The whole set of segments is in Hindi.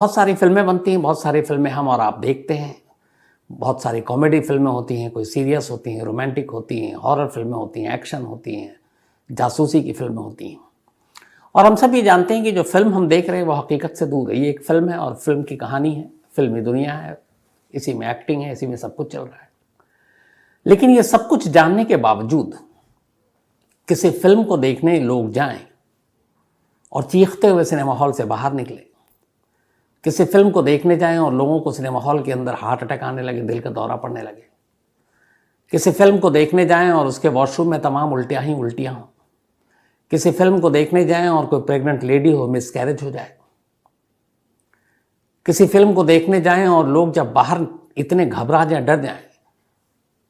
बहुत सारी फ़िल्में बनती हैं, बहुत सारी फ़िल्में हम और आप देखते हैं। बहुत सारी कॉमेडी फ़िल्में होती हैं, कोई सीरियस होती हैं, रोमांटिक होती हैं, हॉरर फ़िल्में होती हैं, एक्शन होती हैं, जासूसी की फ़िल्में होती हैं। और हम सब ये जानते हैं कि जो फ़िल्म हम देख रहे हैं वो हकीकत से दूर है। ये एक फ़िल्म है और फ़िल्म की कहानी है, फ़िल्मी दुनिया है, इसी में एक्टिंग है, इसी में सब कुछ चल रहा है। लेकिन ये सब कुछ जानने के बावजूद किसी फ़िल्म को देखने लोग जाएँ और चीखते हुए सिनेमा हॉल से बाहर निकले, किसी फिल्म को देखने जाएं और लोगों को सिनेमा हॉल के अंदर हार्ट अटैक आने लगे, दिल का दौरा पड़ने लगे, किसी फिल्म को देखने जाएं और उसके वॉशरूम में तमाम उल्टियां ही उल्टियां हों, किसी फिल्म को देखने जाएं और कोई प्रेग्नेंट लेडी हो, मिसकैरेज हो जाए, किसी फिल्म को देखने जाएं और लोग जब बाहर इतने घबरा जाएं, डर जाएं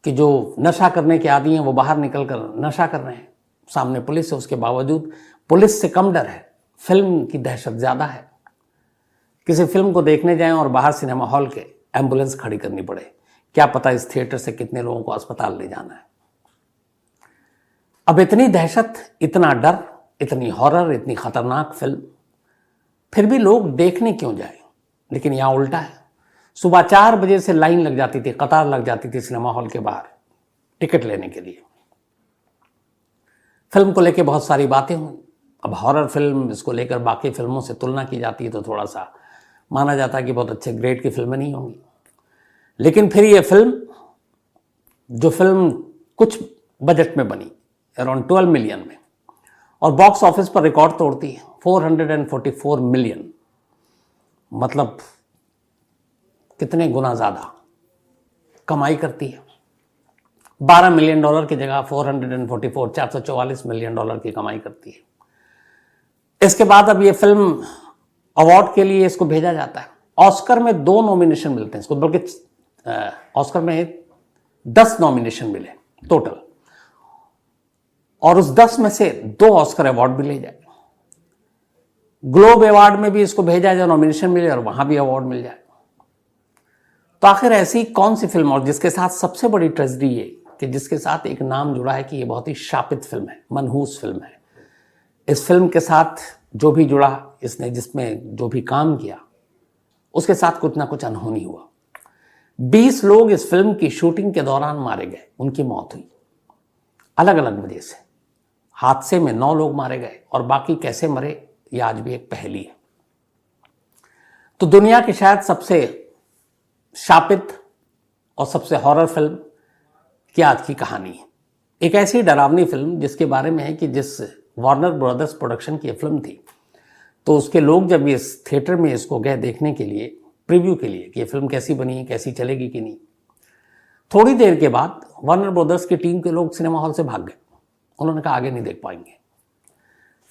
कि जो नशा करने के आदी हैं वो बाहर निकल कर नशा कर रहे हैं, सामने पुलिस है, उसके बावजूद पुलिस से कम डर है, फिल्म की दहशत ज़्यादा है। किसी फिल्म को देखने जाएं और बाहर सिनेमा हॉल के एम्बुलेंस खड़ी करनी पड़े, क्या पता इस थिएटर से कितने लोगों को अस्पताल ले जाना है। अब इतनी दहशत, इतना डर, इतनी हॉरर, इतनी खतरनाक फिल्म, फिर भी लोग देखने क्यों जाएं? लेकिन यहां उल्टा है। सुबह 4 बजे से लाइन लग जाती थी, कतार लग जाती थी सिनेमा हॉल के बाहर टिकट लेने के लिए। फिल्म को लेकर बहुत सारी बातें हुई। अब हॉरर फिल्म, इसको लेकर बाकी फिल्मों से तुलना की जाती है तो थोड़ा सा माना जाता है कि बहुत अच्छे ग्रेड की फिल्में नहीं होंगी। लेकिन फिर ये फिल्म, जो फिल्म कुछ बजट में बनी, अराउंड 12 मिलियन में, और बॉक्स ऑफिस पर रिकॉर्ड तोड़ती है 444 मिलियन, मतलब कितने गुना ज़्यादा कमाई करती है। $12 मिलियन की जगह 444 मिलियन डॉलर की कमाई करती है। इसके बाद अब ये फिल्म अवार्ड के लिए इसको भेजा जाता है। ऑस्कर में 2 नॉमिनेशन मिलते हैं इसको, बल्कि ऑस्कर में 10 नॉमिनेशन मिले टोटल, और उस 10 में से 2 ऑस्कर अवार्ड भी ले जाए। ग्लोब अवार्ड में भी इसको भेजा जाए, नॉमिनेशन मिले और वहां भी अवार्ड मिल जाए। तो आखिर ऐसी कौन सी फिल्म, और जिसके साथ सबसे बड़ी ट्रेजेडी ये कि जिसके साथ एक नाम जुड़ा है कि ये बहुत ही शापित फिल्म है, मनहूस फिल्म है। इस फिल्म के साथ जो भी जुड़ा, इसने जिसमें जो भी काम किया, उसके साथ कुछ ना कुछ अनहोनी हुआ। 20 लोग इस फिल्म की शूटिंग के दौरान मारे गए, उनकी मौत हुई अलग अलग वजह से। हादसे में 9 लोग मारे गए और बाकी कैसे मरे ये आज भी एक पहेली है। तो दुनिया की शायद सबसे शापित और सबसे हॉरर फिल्म की आज की कहानी है। एक ऐसी डरावनी फिल्म जिसके बारे में है कि जिस वार्नर ब्रदर्स प्रोडक्शन की फिल्म थी, तो उसके लोग जब इस थिएटर में इसको गए देखने के लिए, प्रीव्यू के लिए कि ये फिल्म कैसी बनी है, कैसी चलेगी कि नहीं, थोड़ी देर के बाद वार्नर ब्रदर्स की टीम के लोग सिनेमा हॉल से भाग गए। उन्होंने कहा आगे नहीं देख पाएंगे।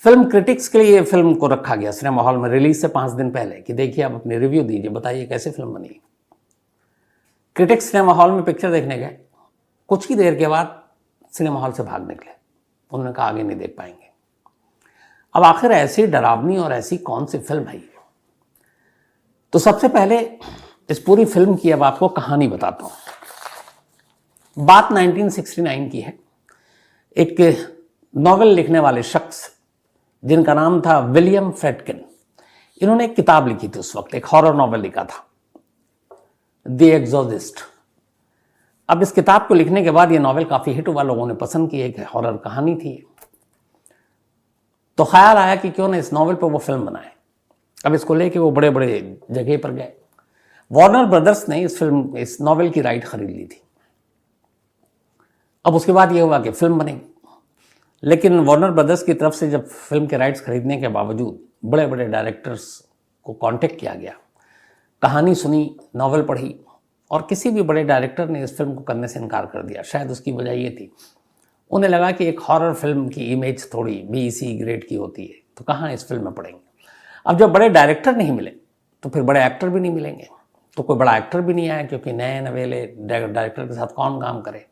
फिल्म क्रिटिक्स के लिए ये फिल्म को रखा गया सिनेमा हॉल में रिलीज से 5 दिन पहले कि देखिए आप अपने रिव्यू दीजिए, बताइए कैसे फिल्म बनी। क्रिटिक्स सिनेमा हॉल में पिक्चर देखने गए, कुछ ही देर के बाद सिनेमा हॉल से भाग निकले। उन्होंने कहा आगे नहीं देख पाएंगे। अब आखिर ऐसी डरावनी और ऐसी कौन सी फिल्म है? तो सबसे पहले इस पूरी फिल्म की अब आपको कहानी बताता हूं। बात 1969 की है। एक नॉवेल लिखने वाले शख्स जिनका नाम था विलियम फ्रेडकिन, इन्होंने एक किताब लिखी थी उस वक्त, एक हॉरर नॉवेल लिखा था, द एग्जॉर्सिस्ट। अब इस किताब को लिखने के बाद ये नॉवेल काफी हिट हुआ, लोगों ने पसंद की, एक हॉरर कहानी थी। तो ख्याल आया कि क्यों ना इस नॉवेल पर वो फिल्म बनाए। अब इसको लेके वो बड़े बड़े जगह पर गए। वार्नर ब्रदर्स ने इस नॉवेल की राइट खरीद ली थी। अब उसके बाद ये हुआ कि फिल्म बनेगी, लेकिन वार्नर ब्रदर्स की तरफ से जब फिल्म के राइट्स खरीदने के बावजूद बड़े बड़े डायरेक्टर्स को कांटेक्ट किया गया, कहानी सुनी, नॉवेल पढ़ी, और किसी भी बड़े डायरेक्टर ने इस फिल्म को करने से इनकार कर दिया। शायद उसकी वजह ये थी, उन्हें लगा कि एक हॉरर फिल्म की इमेज थोड़ी BC ग्रेड की होती है, तो कहाँ इस फिल्म में पड़ेंगे। अब जब बड़े डायरेक्टर नहीं मिले तो फिर बड़े एक्टर भी नहीं मिलेंगे, तो कोई बड़ा एक्टर भी नहीं आया, क्योंकि नए नवेले डायरेक्टर के साथ कौन काम करे।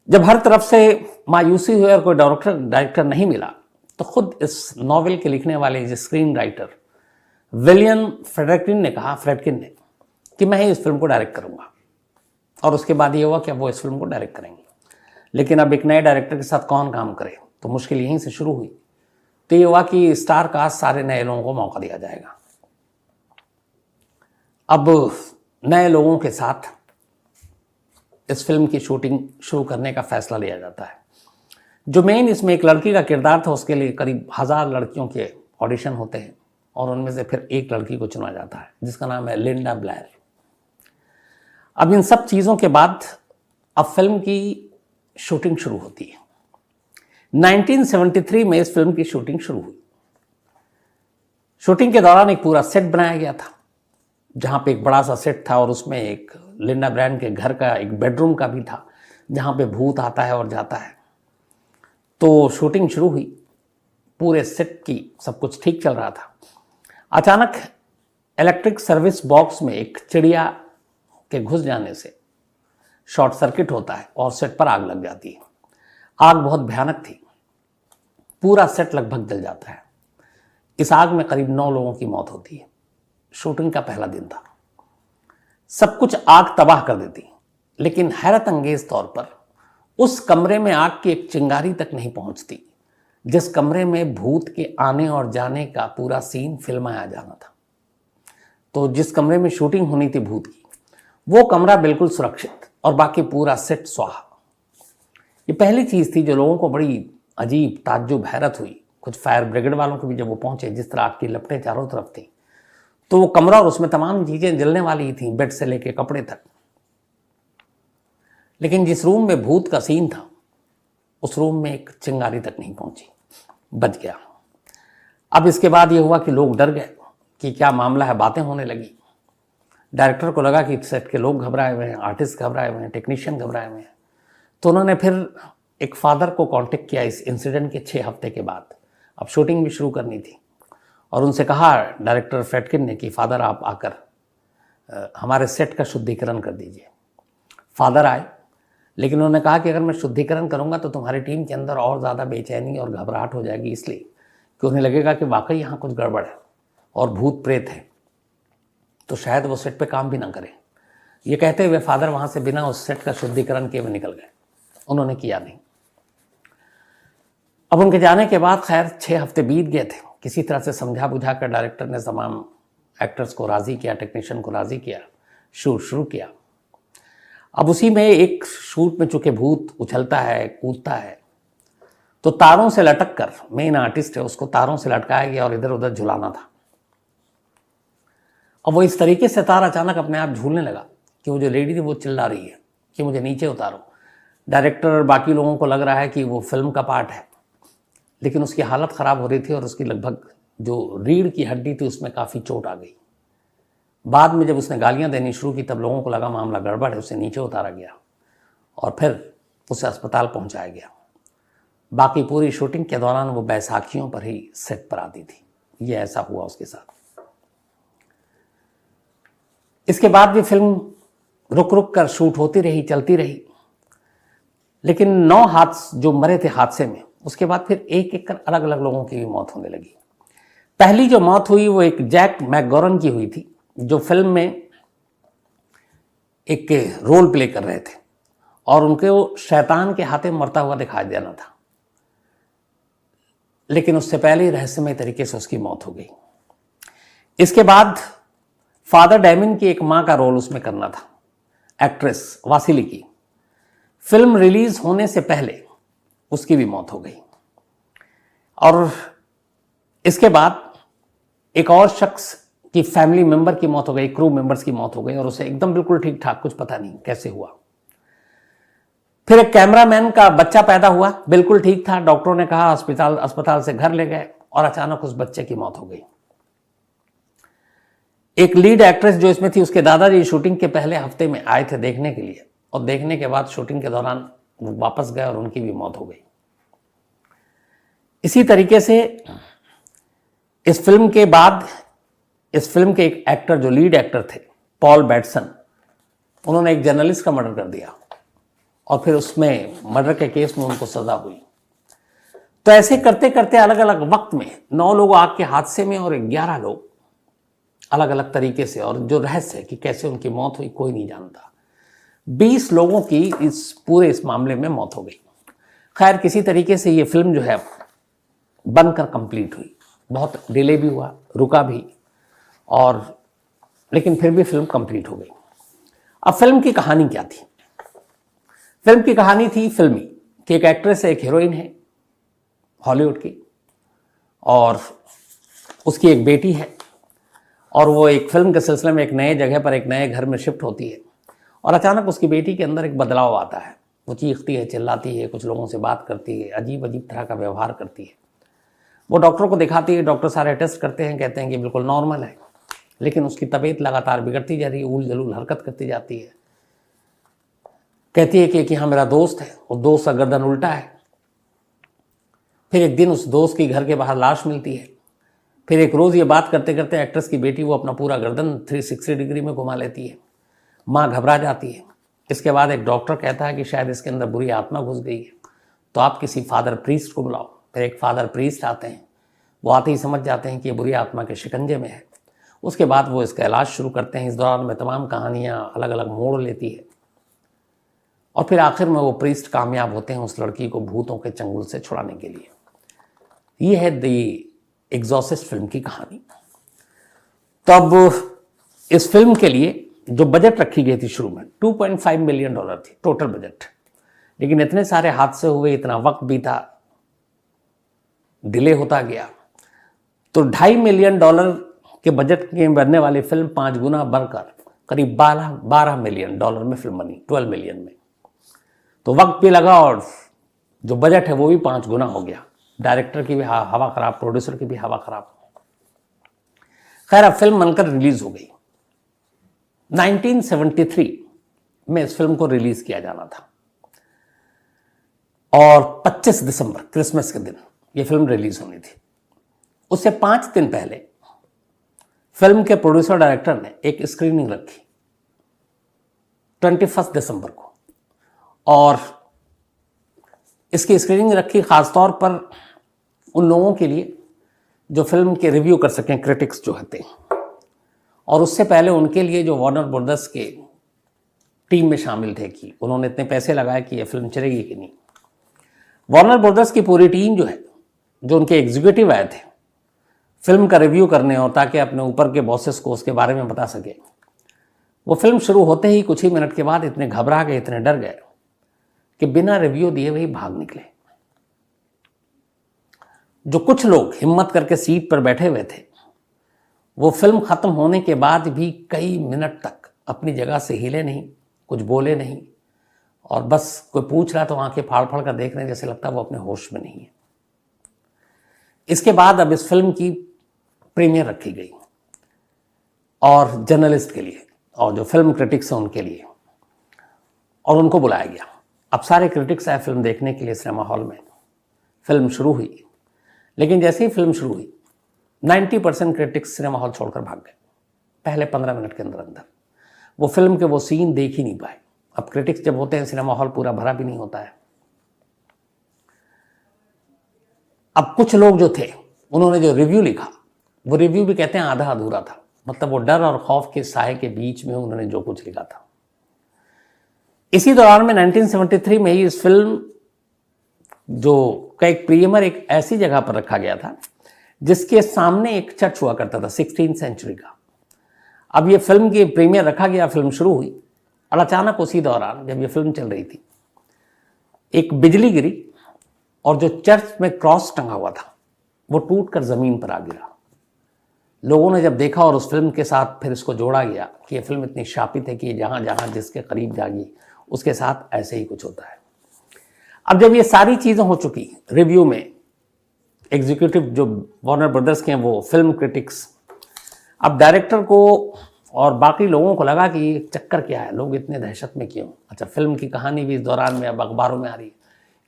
जब हर तरफ से मायूसी हुई और कोई डायरेक्टर नहीं मिला, तो खुद इस नॉवेल के लिखने वाले जो स्क्रीन राइटर विलियम फ्रेडकिन ने कहा, कि मैं ही इस फिल्म को डायरेक्ट करूंगा। और उसके बाद ये हुआ कि अब वो इस फिल्म को डायरेक्ट करेंगे। लेकिन अब एक नए डायरेक्टर के साथ कौन काम करे, तो मुश्किल यहीं से शुरू हुई। तो ये हुआ कि स्टार कास्ट सारे नए लोगों को मौका दिया जाएगा। अब नए लोगों के साथ इस फिल्म की शूटिंग शुरू करने का फैसला लिया जाता है। जो मेन इसमें एक लड़की का किरदार था, उसके लिए करीब 1000 लड़कियों के ऑडिशन होते हैं और उनमें से फिर एक लड़की को चुना जाता है जिसका नाम है लिंडा ब्लेयर। अब इन सब चीज़ों के बाद अब फिल्म की शूटिंग शुरू होती है। 1973 में इस फिल्म की शूटिंग शुरू हुई। शूटिंग के दौरान एक पूरा सेट बनाया गया था, जहाँ पे एक बड़ा सा सेट था और उसमें एक लिंडा ब्लेयर के घर का एक बेडरूम का भी था, जहाँ पे भूत आता है और जाता है। तो शूटिंग शुरू हुई, पूरे सेट की सब कुछ ठीक चल रहा था। अचानक इलेक्ट्रिक सर्विस बॉक्स में एक चिड़िया के घुस जाने से शॉर्ट सर्किट होता है और सेट पर आग लग जाती है। आग बहुत भयानक थी, पूरा सेट लगभग जल जाता है। इस आग में करीब 9 लोगों की मौत होती है। शूटिंग का पहला दिन था, सब कुछ आग तबाह कर देती, लेकिन हैरत अंगेज तौर पर उस कमरे में आग की एक चिंगारी तक नहीं पहुंचती जिस कमरे में भूत के आने और जाने का पूरा सीन फिल्माया जाना था। तो जिस कमरे में शूटिंग होनी थी भूत की, वो कमरा बिल्कुल सुरक्षित और बाकी पूरा सेट स्वाहा। ये पहली चीज़ थी जो लोगों को बड़ी अजीब, ताज्जुब, हैरत हुई। कुछ फायर ब्रिगेड वालों को भी जब वो पहुंचे, जिस तरह आग की लपटें चारों तरफ थी, तो वो कमरा और उसमें तमाम चीज़ें जलने वाली ही थी, बेड से लेके कपड़े तक। लेकिन जिस रूम में भूत का सीन था, उस रूम में एक चिंगारी तक नहीं पहुंची, बच गया। अब इसके बाद ये हुआ कि लोग डर गए कि क्या मामला है, बातें होने लगी। डायरेक्टर को लगा कि सेट के लोग घबराए हुए हैं, आर्टिस्ट घबराए हुए हैं, टेक्नीशियन घबराए हुए हैं। तो उन्होंने फिर एक फादर को कांटेक्ट किया इस इंसिडेंट के 6 हफ्ते के बाद। अब शूटिंग भी शुरू करनी थी और उनसे कहा डायरेक्टर फ्रेडकिन ने कि फादर आप आकर हमारे सेट का शुद्धिकरण कर दीजिए। फादर आए, लेकिन उन्होंने कहा कि अगर मैं शुद्धिकरण करूंगा तो तुम्हारी टीम के अंदर और ज़्यादा बेचैनी और घबराहट हो जाएगी, इसलिए कि उन्हें लगेगा कि वाकई यहाँ कुछ गड़बड़ है और भूत प्रेत है, तो शायद वो सेट पे काम भी ना करें। ये कहते हुए फादर वहाँ से बिना उस सेट का शुद्धिकरण किए हुए निकल गए। उन्होंने किया नहीं। अब उनके जाने के बाद खैर 6 हफ्ते बीत गए थे। किसी तरह से समझा बुझा कर डायरेक्टर ने तमाम एक्टर्स को राज़ी किया, टेक्नीशियन को राज़ी किया, शूट शुरू किया। अब उसी में एक शूट में चूंकि भूत उछलता है, कूदता है, तो तारों से लटक कर, मेन आर्टिस्ट है उसको तारों से लटकाया गया और इधर उधर झुलाना था। अब वो इस तरीके से तार अचानक अपने आप झूलने लगा कि वो जो लेडी थी वो चिल्ला रही है कि मुझे नीचे उतारो। डायरेक्टर और बाकी लोगों को लग रहा है कि वो फिल्म का पार्ट है, लेकिन उसकी हालत ख़राब हो रही थी और उसकी लगभग जो रीढ़ की हड्डी थी उसमें काफ़ी चोट आ गई। बाद में जब उसने गालियां देनी शुरू की तब लोगों को लगा मामला गड़बड़ है, उसे नीचे उतारा गया और फिर उसे अस्पताल पहुंचाया गया। बाकी पूरी शूटिंग के दौरान वो बैसाखियों पर ही सेट पर आती थी। ये ऐसा हुआ उसके साथ। इसके बाद भी फिल्म रुक रुक कर शूट होती रही, चलती रही, लेकिन 9 हादसे जो मरे थे हादसे में, उसके बाद फिर एक एक कर अलग अलग लोगों की भी मौत होने लगी। पहली जो मौत हुई वो एक जैक मैकगॉरन की हुई थी, जो फिल्म में एक रोल प्ले कर रहे थे और उनके वो शैतान के हाथे मरता हुआ दिखाई देना था, लेकिन उससे पहले ही रहस्यमय तरीके से उसकी मौत हो गई। इसके बाद फादर डैमिन की एक मां का रोल उसमें करना था, एक्ट्रेस वासिली की। फिल्म रिलीज होने से पहले उसकी भी मौत हो गई। और इसके बाद एक और शख्स की फैमिली मेंबर की मौत हो गई, क्रू मेंबर्स की मौत हो गई और उसे एकदम बिल्कुल ठीक ठाक, कुछ पता नहीं कैसे हुआ। फिर एक कैमरामैन का बच्चा पैदा हुआ, बिल्कुल ठीक था, डॉक्टरों ने कहा अस्पताल से घर ले गए और अचानक उस बच्चे की मौत हो गई। एक लीड एक्ट्रेस जो इसमें थी, उसके दादाजी शूटिंग के पहले हफ्ते में आए थे देखने के लिए और देखने के बाद शूटिंग के दौरान वो वापस गए और उनकी भी मौत हो गई। इसी तरीके से इस फिल्म के बाद इस फिल्म के एक एक्टर जो लीड एक्टर थे, पॉल बैटसन, उन्होंने एक जर्नलिस्ट का मर्डर कर दिया और फिर उसमें मर्डर के केस में उनको सजा हुई। तो ऐसे करते करते अलग अलग वक्त में 9 लोग आग के हादसे में और 11 लोग अलग अलग तरीके से, और जो रहस्य है कि कैसे उनकी मौत हुई कोई नहीं जानता। 20 लोगों की इस मामले में मौत हो गई। खैर किसी तरीके से ये फिल्म जो है बनकर कंप्लीट हुई। बहुत डिले भी हुआ, रुका भी, और लेकिन फिर भी फिल्म कंप्लीट हो गई। अब फिल्म की कहानी क्या थी? फिल्म की कहानी थी फिल्मी कि एक एक्ट्रेस है, एक हीरोइन है हॉलीवुड की, और उसकी एक बेटी है, और वो एक फिल्म के सिलसिले में एक नए जगह पर एक नए घर में शिफ्ट होती है, और अचानक उसकी बेटी के अंदर एक बदलाव आता है। वो चीखती है, चिल्लाती है, कुछ लोगों से बात करती है, अजीब अजीब तरह का व्यवहार करती है। वो डॉक्टर को दिखाती है, डॉक्टर सारे टेस्ट करते हैं, कहते हैं कि बिल्कुल नॉर्मल है, लेकिन उसकी तबीयत लगातार बिगड़ती जा रही है, उल जलूल हरकत करती जाती है। कहती है कि हाँ मेरा दोस्त है, वो दोस्त का गर्दन उल्टा है। फिर एक दिन उस दोस्त की घर के बाहर लाश मिलती है। फिर एक रोज़ ये बात करते करते एक्ट्रेस की बेटी वो अपना पूरा गर्दन 360 डिग्री में घुमा लेती है। माँ घबरा जाती है। इसके बाद एक डॉक्टर कहता है कि शायद इसके अंदर बुरी आत्मा घुस गई है, तो आप किसी फादर प्रीस्ट को बुलाओ। फिर एक फादर प्रीस्ट आते हैं, वो आते ही समझ जाते हैं कि ये बुरी आत्मा के शिकंजे में है। उसके बाद वो इसका इलाज शुरू करते हैं। इस दौरान में तमाम कहानियाँ अलग अलग मोड़ लेती है, और फिर आखिर में वो प्रीस्ट कामयाब होते हैं उस लड़की को भूतों के चंगुल से छुड़ाने के लिए। ये है द एग्जॉर्सिस्ट फिल्म की कहानी। तब इस फिल्म के लिए जो बजट रखी गई थी शुरू में $2.5 मिलियन थी टोटल बजट, लेकिन इतने सारे हादसे हुए, इतना वक्त बीता, डिले होता गया, तो $2.5 मिलियन के बजट के बनने वाली फिल्म 5 गुना बढ़कर करीब 12 मिलियन डॉलर में फिल्म बनी, 12 मिलियन में। तो वक्त भी लगा और जो बजट है वो भी 5 गुना हो गया। डायरेक्टर की भी हवा खराब, प्रोड्यूसर की भी हवा खराब। खैर अब फिल्म बनकर रिलीज हो गई। 1973 में इस फिल्म को रिलीज किया जाना था, और 25 दिसंबर क्रिसमस के दिन यह फिल्म रिलीज होनी थी। उससे 5 दिन पहले फिल्म के प्रोड्यूसर डायरेक्टर ने एक स्क्रीनिंग रखी 21 दिसंबर को, और इसकी स्क्रीनिंग रखी खासतौर पर उन लोगों के लिए जो फिल्म के रिव्यू कर सकें, क्रिटिक्स जो होते हैं, और उससे पहले उनके लिए जो वार्नर ब्रदर्स के टीम में शामिल थे कि उन्होंने इतने पैसे लगाए कि यह फिल्म चलेगी कि नहीं। वार्नर ब्रदर्स की पूरी टीम जो है, जो उनके एग्जीक्यूटिव आए थे फिल्म का रिव्यू करने, और ताकि अपने ऊपर के बॉसेस को उसके बारे में बता सके, वो फिल्म शुरू होते ही कुछ ही मिनट के बाद इतने घबरा गए, इतने डर गए कि बिना रिव्यू दिए वही भाग निकले। जो कुछ लोग हिम्मत करके सीट पर बैठे हुए थे, वो फिल्म खत्म होने के बाद भी कई मिनट तक अपनी जगह से हिले नहीं, कुछ बोले नहीं, और बस कोई पूछ रहा तो आंखें फाड़ फाड़ कर देख रहे हैं, जैसे लगता वो अपने होश में नहीं है। इसके बाद अब इस फिल्म की प्रीमियर रखी गई, और जर्नलिस्ट के लिए और जो फिल्म क्रिटिक्स हैं उनके लिए, और उनको बुलाया गया। अब सारे क्रिटिक्स आए फिल्म देखने के लिए सिनेमा हॉल में। फिल्म शुरू हुई, लेकिन जैसे ही फिल्म शुरू हुई 90% क्रिटिक्स सिनेमा हॉल छोड़कर भाग गए पहले 15 मिनट के अंदर अंदर। वो फिल्म के वो सीन देख ही नहीं पाए। अब क्रिटिक्स जब होते हैं, सिनेमा हॉल पूरा भरा भी नहीं होता है। अब कुछ लोग जो थे, उन्होंने जो रिव्यू लिखा, वो रिव्यू भी कहते हैं आधा अधूरा था। मतलब वो डर और खौफ के साए के बीच में उन्होंने जो कुछ लिखा था। इसी दौरान में 1973 में ही इस फिल्म जो का एक प्रीमियर एक ऐसी जगह पर रखा गया था जिसके सामने एक चर्च हुआ करता था 16वीं सेंचुरी का। अब ये फिल्म की प्रीमियर रखा गया, फिल्म शुरू हुई, और अचानक उसी दौरान जब ये फिल्म चल रही थी, एक बिजली गिरी, और जो चर्च में क्रॉस टंगा हुआ था वो टूटकर जमीन पर आ गिरा। लोगों ने जब देखा और उस फिल्म के साथ फिर इसको जोड़ा गया कि ये फिल्म इतनी शापित है कि जहां जहां जिसके करीब जागी उसके साथ ऐसे ही कुछ होता है। अब जब ये सारी चीजें हो चुकी, रिव्यू में एग्जीक्यूटिव जो वार्नर ब्रदर्स के हैं, वो फिल्म क्रिटिक्स, अब डायरेक्टर को और बाकी लोगों को लगा कि ये चक्कर क्या है, लोग इतने दहशत में क्यों। अच्छा, फिल्म की कहानी भी इस दौरान में अब अखबारों में आ रही है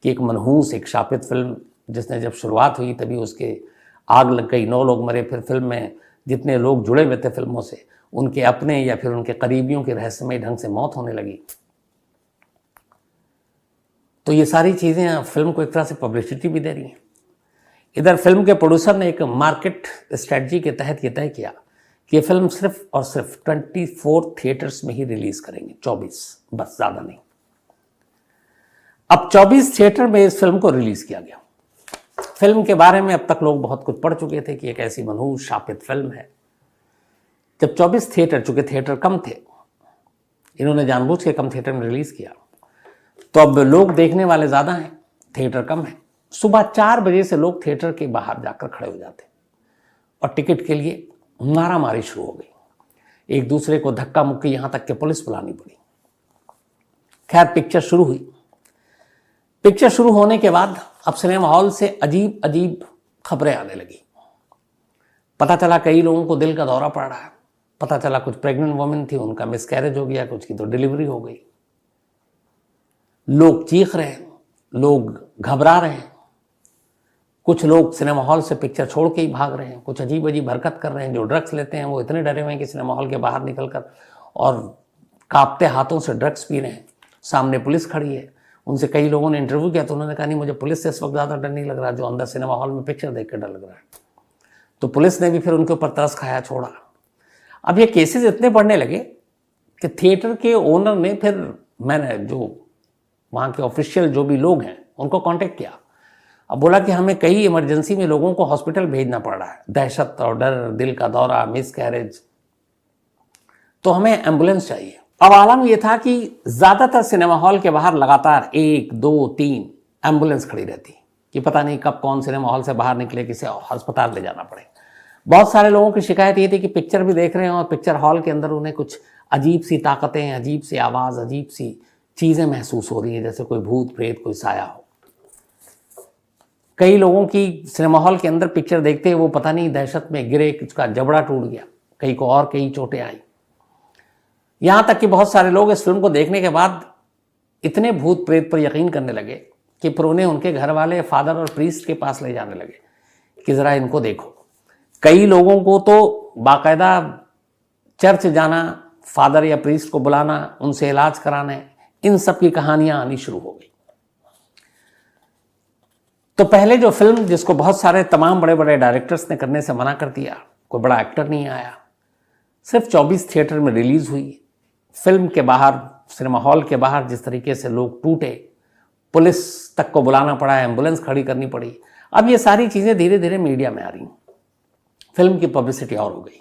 कि एक मनहूस, एक शापित फिल्म जिसने जब शुरुआत हुई तभी उसके आग लग गई, 9 लोग मरे। फिर फिल्म में जितने लोग जुड़े हुए थे फिल्मों से, उनके अपने या फिर उनके करीबियों की रहस्यमय ढंग से मौत होने लगी। तो ये सारी चीज़ें फिल्म को एक तरह से पब्लिसिटी भी दे रही हैं। इधर फिल्म के प्रोड्यूसर ने एक मार्केट स्ट्रेटजी के तहत ये तय किया कि ये फिल्म सिर्फ और सिर्फ 24 थिएटर्स में ही रिलीज करेंगे, 24, बस, ज़्यादा नहीं। अब 24 थिएटर में इस फिल्म को रिलीज किया गया। फिल्म के बारे में अब तक लोग बहुत कुछ पढ़ चुके थे कि एक ऐसी मनहूस शापित फिल्म है। जब 24 थिएटर, चूंकि थिएटर कम थे, इन्होंने जानबूझ के कम थिएटर में रिलीज किया, तो अब लोग देखने वाले ज़्यादा हैं, थिएटर कम है। सुबह 4 बजे से लोग थिएटर के बाहर जाकर खड़े हो जाते और टिकट के लिए मारामारी शुरू हो गई, एक दूसरे को धक्का मुक्की, यहाँ तक कि पुलिस बुलानी पड़ी। खैर पिक्चर शुरू हुई। पिक्चर शुरू होने के बाद अब सिनेमा हॉल से अजीब अजीब खबरें आने लगी। पता चला कई लोगों को दिल का दौरा पड़ रहा है, पता चला कुछ प्रेग्नेंट वुमेन थी, उनका मिसकैरेज हो गया, कुछ की तो डिलीवरी हो गई। लोग चीख रहे हैं, लोग घबरा रहे हैं, कुछ लोग सिनेमा हॉल से पिक्चर छोड़ के ही भाग रहे हैं, कुछ अजीब अजीब हरकत कर रहे हैं। जो ड्रग्स लेते हैं वो इतने डरे हुए हैं कि सिनेमा हॉल के बाहर निकलकर और कांपते हाथों से ड्रग्स पी रहे हैं। सामने पुलिस खड़ी है, उनसे कई लोगों ने इंटरव्यू किया तो उन्होंने कहा नहीं, मुझे पुलिस से इस वक्त ज़्यादा डर नहीं लग रहा, जो अंदर सिनेमा हॉल में पिक्चर देख कर डर लग रहा है। तो पुलिस ने भी फिर उनके ऊपर तरस खाया, छोड़ा। अब ये केसेस इतने बढ़ने लगे कि थिएटर के ओनर ने फिर, मैंने जो वहाँ के ऑफिशियल जो भी लोग हैं उनको कांटेक्ट किया। अब बोला कि हमें कई इमरजेंसी में लोगों को हॉस्पिटल भेजना पड़ रहा है, दहशत और डर, दिल का दौरा, मिसकैरेज, तो हमें एम्बुलेंस चाहिए। अब आलम यह था कि ज़्यादातर सिनेमा हॉल के बाहर लगातार 1, 2, 3 एम्बुलेंस खड़ी रहती कि पता नहीं कब कौन सिनेमा हॉल से बाहर निकले, किसे अस्पताल ले जाना पड़े। बहुत सारे लोगों की शिकायत ये थी कि पिक्चर भी देख रहे हैं और पिक्चर हॉल के अंदर उन्हें कुछ अजीब सी ताकतें, अजीब सी आवाज़, अजीब सी चीज़ें महसूस हो रही हैं, जैसे कोई भूत प्रेत, कोई साया हो। कई लोगों की सिनेमा हॉल के अंदर पिक्चर देखते ही वो पता नहीं दहशत में गिरे, उसका जबड़ा टूट गया, कई को और कई चोटें आई। यहाँ तक कि बहुत सारे लोग इस फिल्म को देखने के बाद इतने भूत प्रेत पर यकीन करने लगे कि फिर उन्हें उनके घर वाले फादर और प्रीस्ट के पास ले जाने लगे कि ज़रा इनको देखो। कई लोगों को तो बाकायदा चर्च जाना, फादर या प्रीस्ट को बुलाना, उनसे इलाज कराने, इन सब की कहानियां आनी शुरू हो गई। तो पहले जो फिल्म, जिसको बहुत सारे तमाम बड़े बड़े डायरेक्टर्स ने करने से मना कर दिया, कोई बड़ा एक्टर नहीं आया, सिर्फ 24 थिएटर में रिलीज हुई। फिल्म के बाहर, सिनेमा हॉल के बाहर जिस तरीके से लोग टूटे, पुलिस तक को बुलाना पड़ा, एम्बुलेंस खड़ी करनी पड़ी। अब ये सारी चीज़ें धीरे धीरे मीडिया में आ रही, फिल्म की पब्लिसिटी और हो गई।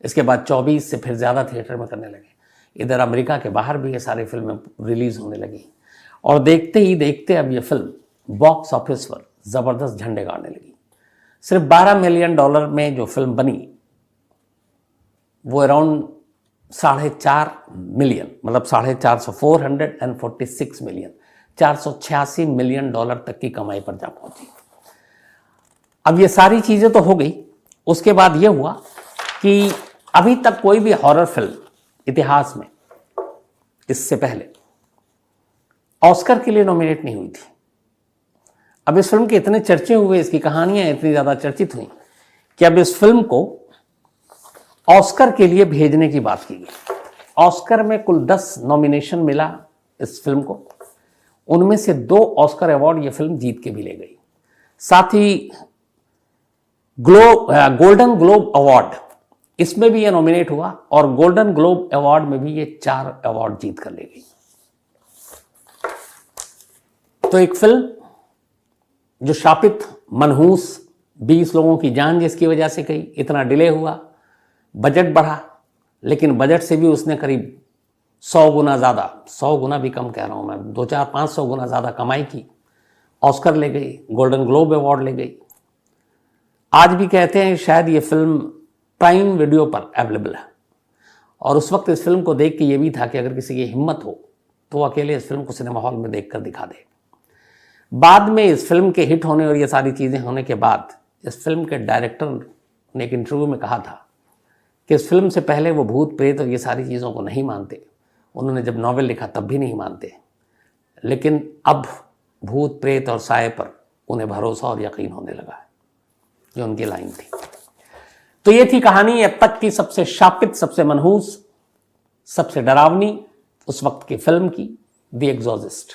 इसके बाद 24 से फिर ज़्यादा थिएटर में करने लगे। इधर अमेरिका के बाहर भी ये सारी फिल्में रिलीज होने लगी और देखते ही देखते अब ये फिल्म बॉक्स ऑफिस पर ज़बरदस्त झंडे गाड़ने लगी। सिर्फ $12 मिलियन में जो फिल्म बनी वो अराउंड 4.5 मिलियन, मतलब 446 मिलियन, $486 मिलियन तक की कमाई पर जा पहुंची। अब ये सारी चीज़ें तो हो गई। उसके बाद ये हुआ कि अभी तक कोई भी हॉरर फिल्म इतिहास में इससे पहले ऑस्कर के लिए नॉमिनेट नहीं हुई थी। अब इस फिल्म के इतने चर्चे हुए, इसकी कहानियां इतनी ज़्यादा चर्चित हुई कि अब इस फिल्म को ऑस्कर के लिए भेजने की बात की गई। ऑस्कर में कुल 10 नॉमिनेशन मिला इस फिल्म को, उनमें से 2 ऑस्कर अवार्ड ये फिल्म जीत के भी ले गई। साथ ही गोल्डन ग्लोब अवार्ड, इसमें भी ये नॉमिनेट हुआ और गोल्डन ग्लोब अवार्ड में भी ये 4 अवार्ड जीत कर ले गई। तो एक फिल्म जो शापित, मनहूस, 20 लोगों की जान जिसकी वजह से गई, इतना डिले हुआ, बजट बढ़ा, लेकिन बजट से भी उसने करीब 100 गुना ज़्यादा, 100 गुना भी कम कह रहा हूँ मैं, 200-500 गुना ज़्यादा कमाई की, ऑस्कर ले गई, गोल्डन ग्लोब अवार्ड ले गई। आज भी कहते हैं शायद ये फिल्म प्राइम वीडियो पर अवेलेबल है और उस वक्त इस फिल्म को देख के ये भी था कि अगर किसी की हिम्मत हो तो वो अकेले इस फिल्म को सिनेमा हॉल में देख कर दिखा दे। बाद में इस फिल्म के हिट होने और ये सारी चीज़ें होने के बाद इस फिल्म के डायरेक्टर ने एक इंटरव्यू में कहा था कि इस फिल्म से पहले वो भूत प्रेत और ये सारी चीज़ों को नहीं मानते। उन्होंने जब नॉवेल लिखा तब भी नहीं मानते, लेकिन अब भूत प्रेत और साए पर उन्हें भरोसा और यकीन होने लगा है। ये उनकी लाइन थी। तो ये थी कहानी अब तक की सबसे शापित, सबसे मनहूस, सबसे डरावनी उस वक्त की फिल्म की, द एग्जॉर्सिस्ट।